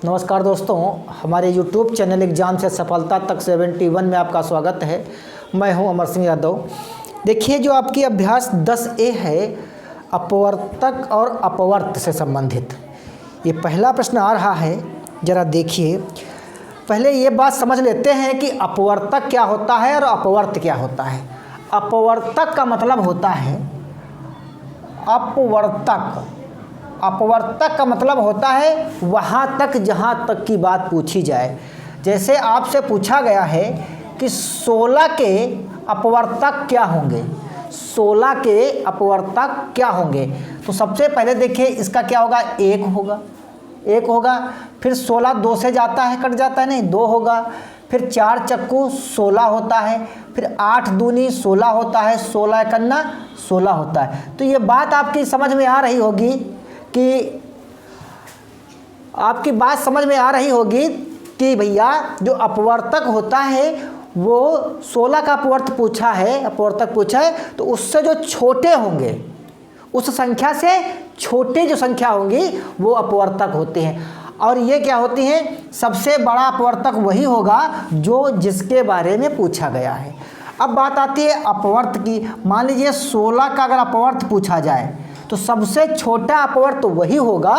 नमस्कार दोस्तों, हमारे YouTube चैनल एग्जाम से सफलता तक 71 में आपका स्वागत है। मैं हूं अमर सिंह यादव। देखिए, जो आपकी अभ्यास 10A है, अपवर्तक और अपवर्त से संबंधित, ये पहला प्रश्न आ रहा है। ज़रा देखिए, पहले ये बात समझ लेते हैं कि अपवर्तक क्या होता है और अपवर्त क्या होता है। अपवर्तक का मतलब होता है अपवर्तक का मतलब होता है वहाँ तक जहाँ तक की बात पूछी जाए। जैसे आपसे पूछा गया है कि 16 के अपवर्तक क्या होंगे, 16 के अपवर्तक क्या होंगे, तो सबसे पहले देखिए इसका क्या होगा, 1 होगा। फिर 16 2 से जाता है, कट जाता है, नहीं 2 होगा। फिर 4 चक्कू 16 होता है। फिर 8 दूनी 16 होता है, 16 एकन्ना 16 होता है। तो ये बात आपकी समझ में आ रही होगी कि भैया जो अपवर्तक होता है वो 16 का अपवर्तक पूछा है, तो उससे जो छोटे होंगे, उस संख्या से छोटे जो संख्या होंगी वो अपवर्तक होते हैं। और ये क्या होती हैं, सबसे बड़ा अपवर्तक वही होगा जो जिसके बारे में पूछा गया है। अब बात आती है अपवर्त की। मान लीजिए 16 का अगर अपवर्त पूछा जाए तो सबसे छोटा अपवर्त वही होगा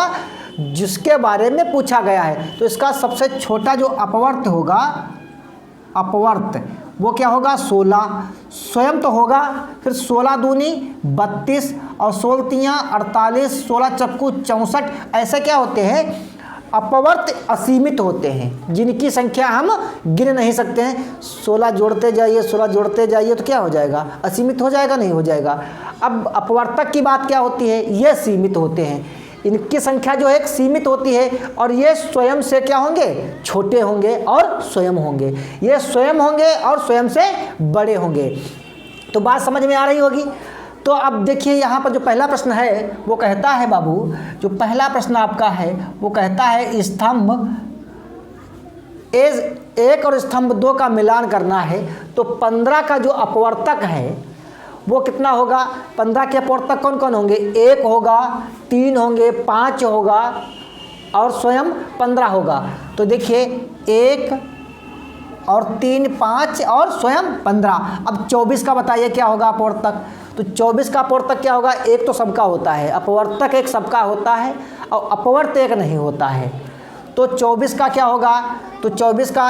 जिसके बारे में पूछा गया है। तो इसका सबसे छोटा जो अपवर्त होगा, वो क्या होगा, 16 स्वयं तो होगा। फिर 16 दूनी 32 और 16 तियाँ 48, 16 चक्कू 64। ऐसे क्या होते हैं, अपवर्त असीमित होते हैं जिनकी संख्या हम गिन नहीं सकते हैं। 16 जोड़ते जाइए तो क्या हो जाएगा, असीमित हो जाएगा, नहीं हो जाएगा। अब अपवर्तक की बात क्या होती है, ये सीमित होते हैं, इनकी संख्या जो है सीमित होती है। और ये स्वयं से क्या होंगे, छोटे होंगे और स्वयं होंगे, ये स्वयं होंगे और स्वयं से बड़े होंगे। तो बात समझ में आ रही होगी। तो अब देखिए यहाँ पर जो पहला प्रश्न है वो कहता है, बाबू जो पहला प्रश्न आपका है वो कहता है स्तंभ 1 और स्तंभ 2 का मिलान करना है। तो 15 का जो अपवर्तक है वो कितना होगा, 15 के अपवर्तक कौन कौन होंगे, 1 होगा, 3 होंगे, 5 होगा और स्वयं 15 होगा। तो देखिए 1 और 3 5 और स्वयं 15। अब 24 का बताइए क्या होगा अपवर्तक। तो 24 का अपवर्तक क्या होगा, 1 तो सबका होता है, अपवर्तक 1 सबका होता है और अपवर्त 1 नहीं होता है। तो 24 का क्या होगा, तो 24 का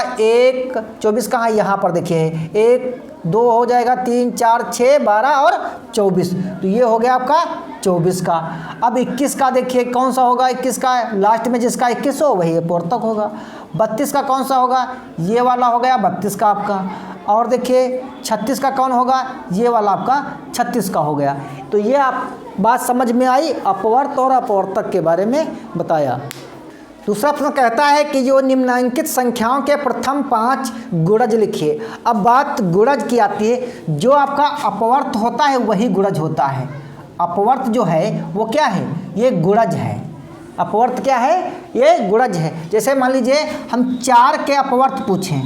24 कहाँ, यहाँ पर देखिए 1 2 हो जाएगा, 3 4 6 12 और 24। तो ये हो गया आपका 24 का। अब 21 का देखिए कौन सा होगा, 21 का लास्ट में जिसका 21 हो वही अपवर्तक होगा। 32 का कौन सा होगा, ये वाला हो गया 32 का आपका। और देखिए 36 का कौन होगा, ये वाला आपका 36 का हो गया। तो ये आप बात समझ में आई, अपवर्त और अपवर्तक के बारे में बताया। दूसरा प्रश्न कहता है कि जो निम्नलिखित संख्याओं के प्रथम 5 गुणज लिखिए। अब बात गुणज की आती है, जो आपका अपवर्त होता है वही गुणज होता है। अपवर्त जो है वो क्या है, ये गुणज है। अपवर्त क्या है, ये गुणज है। जैसे मान लीजिए हम 4 के अपवर्त पूछें,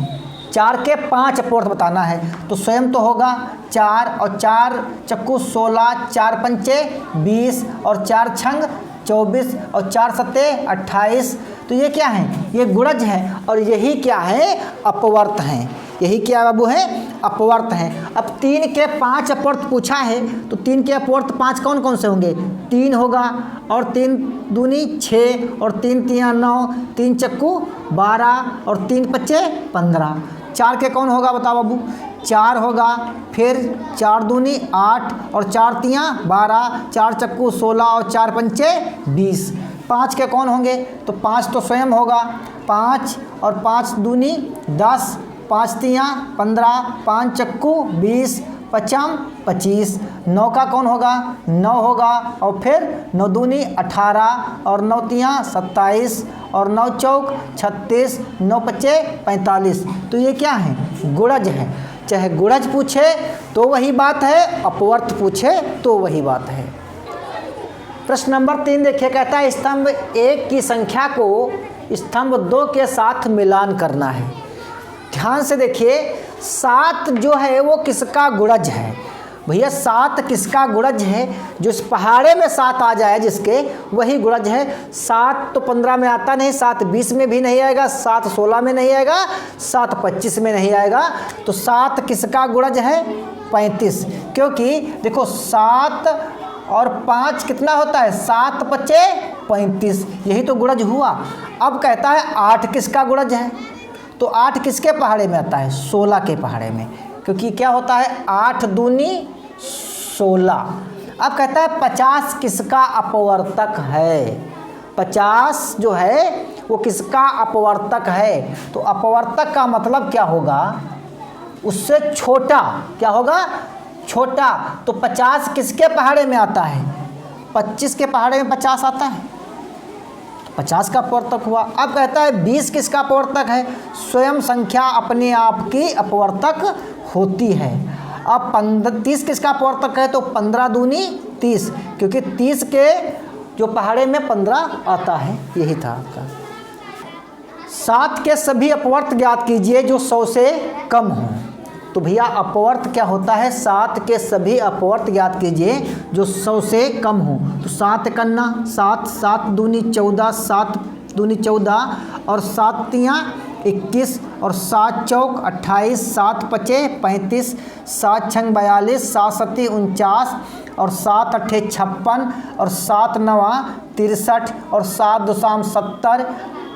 4 के 5 अपवर्त बताना है, तो स्वयं तो होगा 4 और 4 चक्कू 16, 4 पंचे 20 और 4 छंग 24 और 4 सत्ते 28। तो ये क्या है, ये गुणज है और यही क्या है, अपवर्त हैं। यही क्या बाबू है, अपवर्त हैं। अब 3 के 5 अपवर्त पूछा है, तो 3 के अपवर्त 5 कौन कौन से होंगे, 3 होगा और 3 दूनी 6 और 3 तियाँ 9, 3 चक्कू 12 और 3 पच्चे 15। 4 के कौन होगा बताओ बाबू, 4 होगा, फिर 4 दूनी 8 और 4 तियाँ 12, 4 चक्कू 16 और 4 पंचे 20। 5 के कौन होंगे, तो 5 तो स्वयं होगा, 5 और 5 दूनी 10, 5 तियाँ 15, 5 चक्कू 20, 5 25। 9 का कौन होगा, 9 होगा और फिर 9 दूनी 18 और 9 तियाँ 27 और 9 चौक 36, 9 पच्चे 45। तो ये क्या है, गुणज है। चाहे गुणज पूछे तो वही बात है, अपवर्त पूछे तो वही बात है। प्रश्न नंबर 3 देखिए, कहता है स्तंभ 1 की संख्या को स्तंभ 2 के साथ मिलान करना है। ध्यान से देखिए, 7 जो है वो किसका गुणज है, भैया 7 किसका गुणज है? जो इस पहाड़े में 7 आ जाए जिसके, वही गुणज है। 7 तो 15 में आता नहीं, 7 20 में भी नहीं आएगा, 7 16 में नहीं आएगा, 7 25 में नहीं आएगा। तो 7 किसका गुणज है? 35। क्योंकि देखो 7 और 5 कितना होता है? 7 पचे 35, यही तो गुणज हुआ। अब कहता है 8 किसका गुणज है? तो 8 किसके पहाड़े में आता है? 16 के पहाड़े में, क्योंकि क्या होता है 8 दूनी 16। अब कहता है 50 किसका अपवर्तक है? 50 जो है वो किसका अपवर्तक है? तो अपवर्तक का मतलब क्या होगा? उससे छोटा। क्या होगा? छोटा। तो 50 किसके पहाड़े में आता है? 25 के पहाड़े में 50 आता है, 50 का अपवर्तक हुआ। अब कहता है 20 किसका अपवर्तक है? स्वयं संख्या अपने आप की अपवर्तक होती है। अब 30 किसका अपवर्तक है? तो 15 दूनी 30, क्योंकि 30 के जो पहाड़े में 15 आता है। यही था आपका। 7 के सभी अपवर्त ज्ञात कीजिए जो 100 से कम हो। तो भैया अपवर्त क्या होता है? 7 के सभी अपवर्त ज्ञात कीजिए जो 100 से कम हो। तो 7 कन्ना 7, 7 दूनी 14, 7 दूनी 14 और 7 तियाँ 21 और 7 चौक 28, 7 पचे 35, 7 छंग 42, 7 सत्ती 49 और 7 अट्ठे 56 और 7 नवा 63 और 7 दुसाम 70,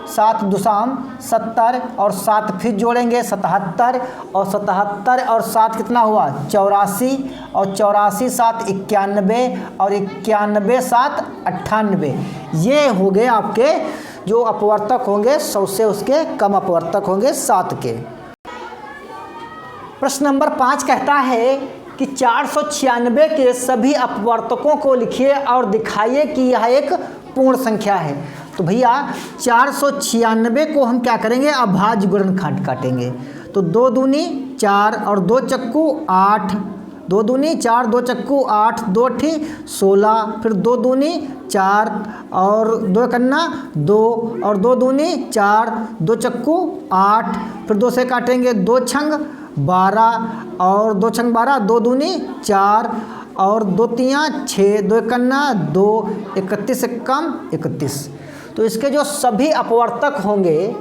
7 दुसाम 70 और 7 फिर जोड़ेंगे 77 और 77 और 7 कितना हुआ? 84 और 84 7 91 और 91 7 98। ये हो गए आपके जो अपवर्तक होंगे 100 से उसके कम अपवर्तक होंगे 7 के। प्रश्न नंबर 5 कहता है कि 496 के सभी अपवर्तकों को लिखिए और दिखाइए कि यह एक पूर्ण संख्या है। तो भैया 496 को हम क्या करेंगे? अभाज्य गुणनखंड काटेंगे। तो 2 दूनी 4 और 2 चक्कू 8, 2 दूनी 4, 2 चक्कू 8, 2 अट्ठी 16, फिर 2 दूनी 4 और 2 कन्ना 2 और 2 दूनी 4, 2 चक्कू 8, फिर 2 से काटेंगे 2 छंग 12 और 2 छंग 12, 2 दूनी 4 और 2 तियाँ 6, 2 कन्ना 2, 31 से कम 31। तो इसके जो सभी अपवर्तक होंगे,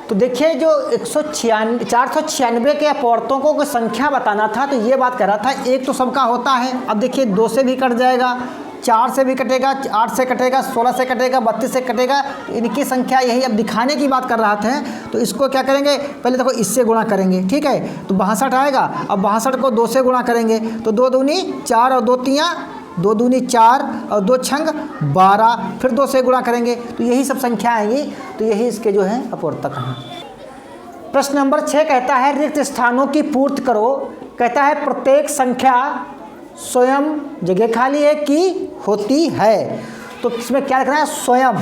तो देखिए जो 496 के अपवर्तकों की संख्या बताना था, तो ये बात कर रहा था एक तो सबका होता है। अब देखिए 2 से भी कट जाएगा, 4 से भी कटेगा, 8 से कटेगा, 16 से कटेगा, 32 से कटेगा, इनकी संख्या यही अब दिखाने की बात कर रहा था। तो इसको क्या करेंगे? पहले देखो इससे गुणा करेंगे, ठीक है? तो 62 आएगा। अब 62 को 2 से गुणा करेंगे, तो 2 दूनी 4 और 2 तियाँ 2 दूनी 4 और 2 छंग 12, फिर 2 से गुणा करेंगे, तो यही सब संख्या आएंगी। तो यही इसके जो है अपवर्तक हैं। प्रश्न नंबर 6 कहता है रिक्त स्थानों की पूर्ति करो। कहता है प्रत्येक संख्या स्वयं जगह खाली है कि होती है। तो इसमें क्या लिखना है? स्वयं।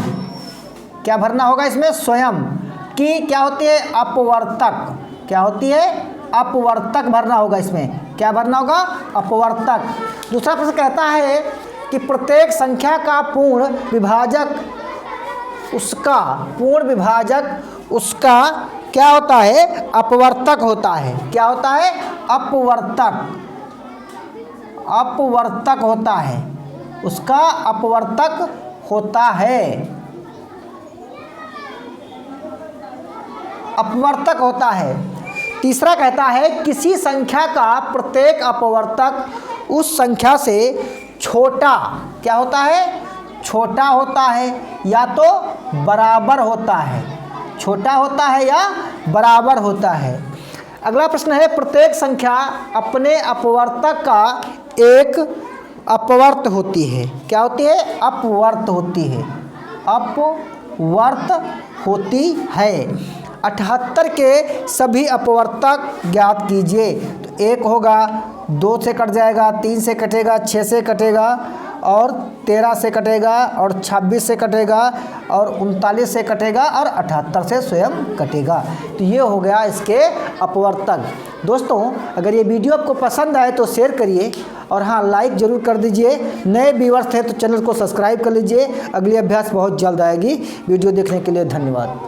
क्या भरना होगा इसमें? स्वयं की क्या होती है? अपवर्तक। क्या होती है? अपवर्तक भरना होगा इसमें। क्या भरना होगा? अपवर्तक। दूसरा प्रश्न कहता है कि प्रत्येक संख्या का पूर्ण विभाजक उसका क्या होता है? अपवर्तक होता है। क्या होता है? अपवर्तक होता है। उसका अपवर्तक होता है। अपवर्तक होता है। तीसरा कहता है किसी संख्या का प्रत्येक अपवर्तक उस संख्या से छोटा क्या होता है? छोटा होता है या तो बराबर होता है। छोटा होता है या बराबर होता है। अगला प्रश्न है प्रत्येक संख्या अपने अपवर्तक का एक अपवर्त होती है। क्या होती है? अपवर्त होती है। अपवर्त होती है। 78 के सभी अपवर्तक ज्ञात कीजिए। तो 1 होगा, 2 से कट जाएगा, 3 से कटेगा, 6 से कटेगा और 13 से कटेगा और 26 से कटेगा और 39 से कटेगा और 78 से स्वयं कटेगा। तो ये हो गया इसके अपवर्तक। दोस्तों अगर ये वीडियो आपको पसंद आए तो शेयर करिए और हाँ लाइक ज़रूर कर दीजिए। नए व्यूअर्स हैं तो चैनल को सब्सक्राइब कर लीजिए। अगली अभ्यास बहुत जल्द आएगी। वीडियो देखने के लिए धन्यवाद।